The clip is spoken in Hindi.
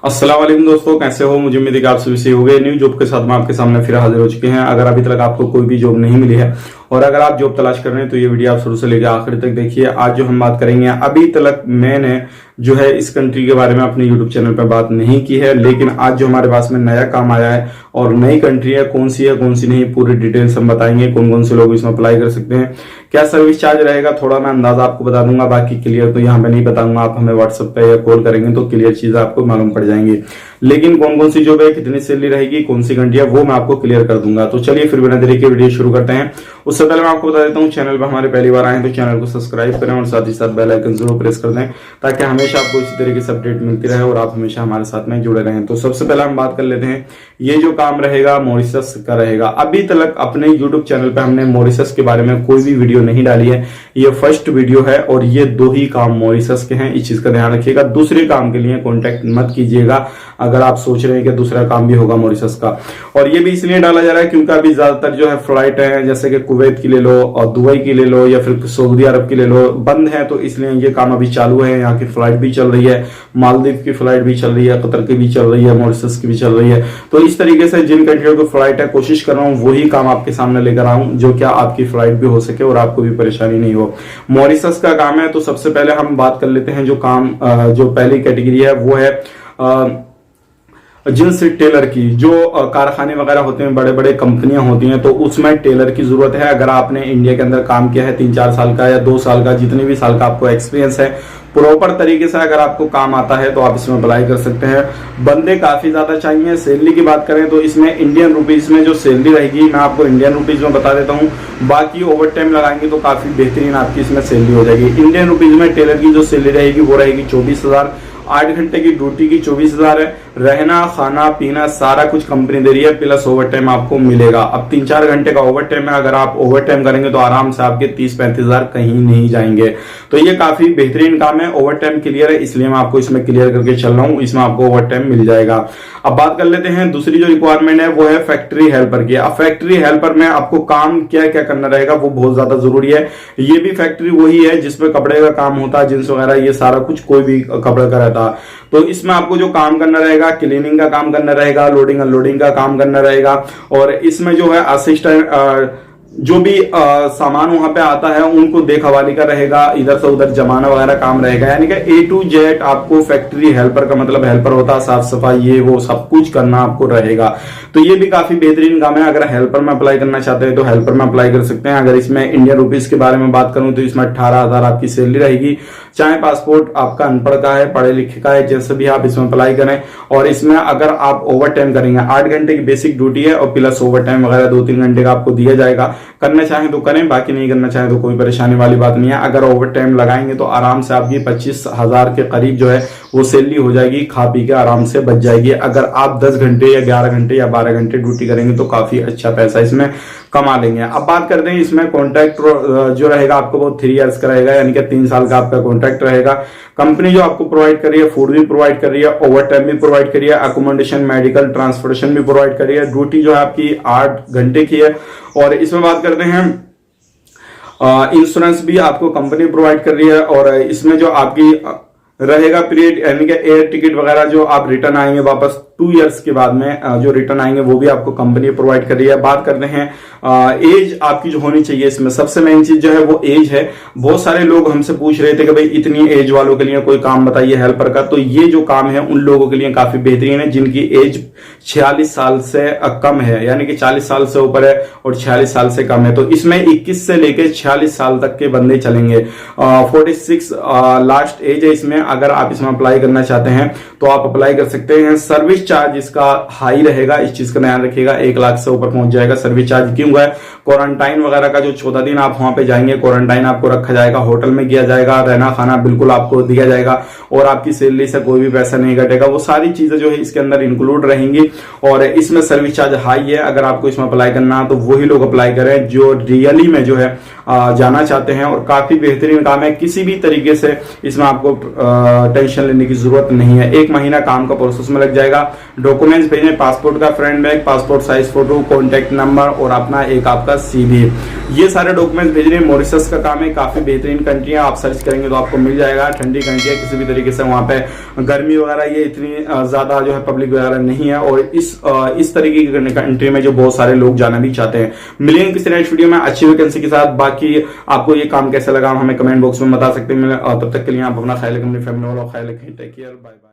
अस्सलाम वालेकुम दोस्तों, कैसे हो? मुझे उम्मीद है कि आप सभी सही हो गए। न्यू जॉब के साथ में आपके सामने फिर हाजिर हो चुके हैं। अगर अभी तक आपको कोई भी जॉब नहीं मिली है और अगर आप जॉब तलाश कर रहे हैं तो ये वीडियो आप शुरू से लेकर आखिर तक देखिए। आज जो हम बात करेंगे, अभी तक मैंने जो है इस कंट्री के बारे में अपने यूट्यूब चैनल पर बात नहीं की है, लेकिन आज जो हमारे पास में नया काम आया है और नई कंट्री है, कौन सी नहीं, पूरी डिटेल्स हम बताएंगे। कौन कौन से लोग इसमें अप्लाई कर सकते हैं, क्या सर्विस चार्ज रहेगा, थोड़ा मैं अंदाजा आपको बता दूंगा। बाकी क्लियर तो यहाँ पे नहीं बताऊंगा, आप हमें व्हाट्सएप पे या कॉल करेंगे तो क्लियर चीज आपको मालूम पड़ जाएंगी। लेकिन कौन कौन सी जॉब है, कितनी सैलरी रहेगी, कौन सी कंट्री है, वो मैं आपको क्लियर कर दूंगा। तो चलिए फिर बिना देरी के वीडियो शुरू करते हैं। उससे पहले मैं आपको बता देता हूँ, चैनल पर हमारे पहली बार आए तो चैनल को सब्सक्राइब करें और साथ ही साथ बेल आइकन जरूर प्रेस कर दें, ताकि हमेशा आपको इसी तरीके से अपडेट मिलती रहे और आप हमेशा हमारे साथ में जुड़े रहें। तो सबसे पहले हम बात कर लेते हैं, ये जो काम रहेगा मॉरिशस का रहेगा। अभी तक अपने यूट्यूब चैनल पे हमने मॉरिशस के बारे में कोई भी वीडियो नहीं डाली है, ये फर्स्ट वीडियो है और ये 2 ही काम मॉरिशस के हैं, इस चीज का ध्यान रखिएगा। दूसरे काम के लिए कॉन्टेक्ट मत कीजिएगा अगर आप सोच रहे हैं कि दूसरा काम भी होगा मॉरिशस का। और ये भी इसलिए डाला जा रहा है क्योंकि अभी ज्यादातर जो है फ्लाइट है, जैसे कि कुवैत की ले लो और दुबई की ले लो या फिर सऊदी अरब की ले लो, बंद है, तो इसलिए ये काम अभी चालू है। यहाँ की फ्लाइट भी चल रही है, मालदीव की फ्लाइट भी चल रही है, कतर की भी चल रही है, मॉरिशस की भी चल रही है। तो इस तरीके से जिन कंट्रियों की फ्लाइट है, कोशिश कर रहा हूँ वही काम आपके सामने लेकर आऊं जो क्या आपकी फ्लाइट भी हो सके और आपको भी परेशानी नहीं हो। मॉरिशस का काम है, तो सबसे पहले हम बात कर लेते हैं। जो काम जो पहली कैटेगरी है वो है जींस टेलर की। जो कारखाने वगैरह होते हैं, बड़े बड़े कंपनियां होती हैं, तो उसमें टेलर की जरूरत है। अगर आपने इंडिया के अंदर काम किया है 3-4 साल का या 2 साल का, जितने भी साल का आपको एक्सपीरियंस है, प्रॉपर तरीके से अगर आपको काम आता है तो आप इसमें अप्लाई कर सकते हैं। बंदे काफी ज्यादा चाहिए। सैलरी की बात करें तो इसमें इंडियन रुपीज में जो सैलरी रहेगी, मैं आपको इंडियन रुपीज में बता देता हूँ, बाकी ओवर टाइम लगाएंगे तो काफी बेहतरीन आपकी इसमें सैलरी हो जाएगी। इंडियन रुपीज में टेलर की जो सैलरी रहेगी वो रहेगी 24,000। 8 घंटे की ड्यूटी की 24,000 है। रहना खाना पीना सारा कुछ कंपनी दे रही है, प्लस ओवर टाइम आपको मिलेगा। अब 3-4 घंटे का ओवर टाइम है, अगर आप ओवर टाइम करेंगे तो आराम से आपके 30-35,000 कहीं नहीं जाएंगे। तो ये काफी बेहतरीन काम है। ओवर टाइम क्लियर है, इसलिए मैं आपको इसमें क्लियर करके चल रहा हूँ, इसमें आपको ओवर टाइम मिल जाएगा। अब बात कर लेते हैं दूसरी जो रिक्वायरमेंट है वो है फैक्ट्री हेल्पर की। अब फैक्ट्री हेल्पर में आपको काम क्या क्या करना रहेगा वो बहुत ज्यादा जरूरी है। ये भी फैक्ट्री वही है जिसमें कपड़े का काम होता है, जींस वगैरह ये सारा कुछ कोई भी कपड़े का रहता है। तो इसमें आपको जो काम करना रहेगा, क्लीनिंग का काम करना रहेगा, लोडिंग अनलोडिंग का काम करना रहेगा, और इसमें जो है असिस्टेंट जो भी सामान वहां पे आता है उनको देखभाली का रहेगा, इधर से उधर जमाना वगैरह काम रहेगा। यानी कि A to Z आपको फैक्ट्री हेल्पर का मतलब हेल्पर होता है, साफ सफाई ये वो सब कुछ करना आपको रहेगा। तो ये भी काफी बेहतरीन काम है। अगर हेल्पर में अप्लाई करना चाहते हैं तो हेल्पर में अप्लाई कर सकते हैं। अगर इसमें इंडियन रुपीज के बारे में बात करूं तो इसमें 18,000 आपकी सैलरी रहेगी। चाहे पासपोर्ट आपका अनपढ़ का है, पढ़े लिखे का है, जैसे भी आप इसमें अप्लाई करें। और इसमें अगर आप ओवर टाइम करेंगे, 8 घंटे की बेसिक ड्यूटी है और प्लस ओवर टाइम वगैरह 2-3 घंटे का आपको दिया जाएगा। करना चाहें तो करें, बाकी नहीं करना चाहें तो कोई परेशानी वाली बात नहीं है। अगर ओवर टाइम लगाएंगे तो आराम से आपकी 25,000 के करीब जो है वो सैलरी हो जाएगी, खा पी के आराम से बच जाएगी। अगर आप 10 घंटे या 11 घंटे या 12 घंटे ड्यूटी करेंगे तो काफी अच्छा पैसा इसमें कमा लेंगे। अब बात करते हैं इसमें कॉन्ट्रैक्ट जो रहेगा आपको वो 3 इयर्स का रहेगा, यानी कि 3 साल का आपका कॉन्ट्रैक्ट रहेगा। कंपनी जो आपको प्रोवाइड कर रही है, फूड भी प्रोवाइड कर रही है, ओवर टाइम भी प्रोवाइड कर रही है, अकोमोडेशन मेडिकल ट्रांसपोर्टेशन भी प्रोवाइड कर रही है। ड्यूटी जो है आपकी 8 घंटे की है। और इसमें बात करते हैं इंश्योरेंस भी आपको कंपनी प्रोवाइड कर रही है। और इसमें जो आपकी रहेगा पीरियड, यानी कि एयर टिकट वगैरह जो आप रिटर्न आएंगे वापस 2 इयर्स के बाद में जो रिटर्न आएंगे वो भी आपको कंपनी प्रोवाइड कर रही है। बात करते हैं एज आपकी जो होनी चाहिए, इसमें सबसे मेन चीज जो है वो एज है। बहुत सारे लोग हमसे पूछ रहे थे कि भाई इतनी एज वालों के लिए कोई काम बताइए हेल्पर का। तो ये जो काम है उन लोगों के लिए काफी बेहतरीन है जिनकी एज 46 साल से कम है, यानी कि 40 साल से ऊपर है और 46 साल से कम है। तो इसमें 21 से लेकर 46 साल तक के बंदे चलेंगे। 46 लास्ट एज है इसमें। अगर आप इसमें अप्लाई करना चाहते हैं तो आप अप्लाई कर सकते हैं। सर्विस चार्ज इसका हाई रहेगा, इस चीज का ध्यान रखिएगा, 1 लाख से ऊपर पहुंच जाएगा सर्विस चार्ज। क्यों है? क्वारंटाइन वगैरह का जो 14 दिन आप वहां पे जाएंगे, क्वारंटाइन आपको रखा जाएगा, होटल में किया जाएगा, रहना खाना बिल्कुल आपको दिया जाएगा और आपकी सैलरी से कोई भी पैसा नहीं घटेगा। वो सारी चीजें जो है इसके अंदर इंक्लूड रहेंगी। और इसमें सर्विस चार्ज हाई है। अगर आपको इसमें अप्लाई करना है तो वही लोग अप्लाई करें जो रियली में जो है जाना चाहते हैं। और काफी बेहतरीन काम है, किसी भी तरीके से इसमें आपको टेंशन लेने की जरूरत नहीं है। 1 महीना काम का प्रोसेस में लग जाएगा। डॉक्यूमेंट्स भेजने, पासपोर्ट का front back, passport size photo, contact number और अपना एक आपका CV, ये सारे डॉक्यूमेंट्स भेजने। मॉरिशस का काम है, काफी बेहतरीन कंट्री है, आप सर्च करेंगे तो आपको मिल जाएगा। ठंडी कंट्री है, किसी भी तरीके से वहां पे गर्मी वगैरह ये इतनी ज्यादा जो है पब्लिक वगैरह नहीं है, और इस तरीके की कंट्री में जो बहुत सारे लोग जाना भी चाहते हैं। मिलेंगे किसी नेक्स्ट वीडियो में अच्छी वैकेंसी के साथ। बाकी आपको ये काम कैसा लगा हमें कमेंट बॉक्स में बता सकते हैं। तब तक के लिए आप अपना ख्याल रखें, अपनी फैमिली वालों का ख्याल रखें। Take care, bye bye.